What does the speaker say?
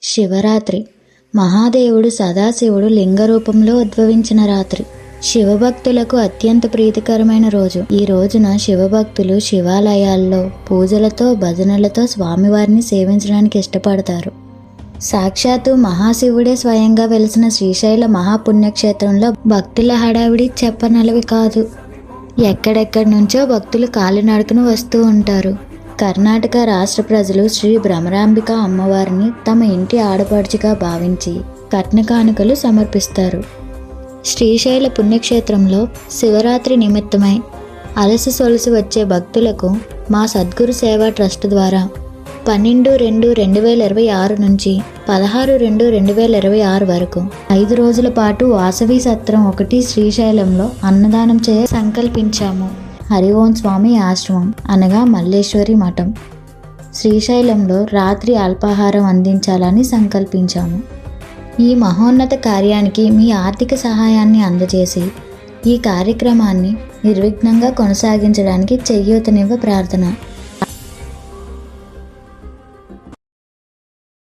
శివరాత్రి మహాదేవుడు సదాశివుడు లింగ రూపంలో ఉద్భవించిన రాత్రి. శివభక్తులకు అత్యంత ప్రీతికరమైన రోజు. ఈ రోజున శివభక్తులు శివాలయాల్లో పూజలతో భజనలతో స్వామివారిని సేవించడానికి ఇష్టపడతారు. సాక్షాత్తు మహాశివుడే స్వయంగా వెలిసిన శ్రీశైల మహాపుణ్యక్షేత్రంలో భక్తుల హడావిడి చెప్పనలవి కాదు. ఎక్కడెక్కడి నుంచో భక్తులు కాలినడకను వస్తూ ఉంటారు. కర్ణాటక రాష్ట్ర ప్రజలు శ్రీ భ్రమరాంబిక అమ్మవారిని తమ ఇంటి ఆడపడుచుగా భావించి కట్న కానుకలు సమర్పిస్తారు. శ్రీశైల పుణ్యక్షేత్రంలో శివరాత్రి నిమిత్తమై అలసి సొలసి వచ్చే భక్తులకు మా సద్గురు సేవా ట్రస్ట్ ద్వారా 12/2/2026 నుంచి 16/2/2026 వరకు 5 రోజుల పాటు వాసవి సత్రం 1 శ్రీశైలంలో అన్నదానం చేయ సంకల్పించాము. హరి ఓం స్వామి ఆశ్రమం అనగా మల్లేశ్వరి మఠం శ్రీశైలంలో రాత్రి అల్పాహారం అందించాలని సంకల్పించాము. ఈ మహోన్నత కార్యానికి మీ ఆర్థిక సహాయాన్ని అందజేసి ఈ కార్యక్రమాన్ని నిర్విఘ్నంగా కొనసాగించడానికి చేయూతనివ్వ ప్రార్థన.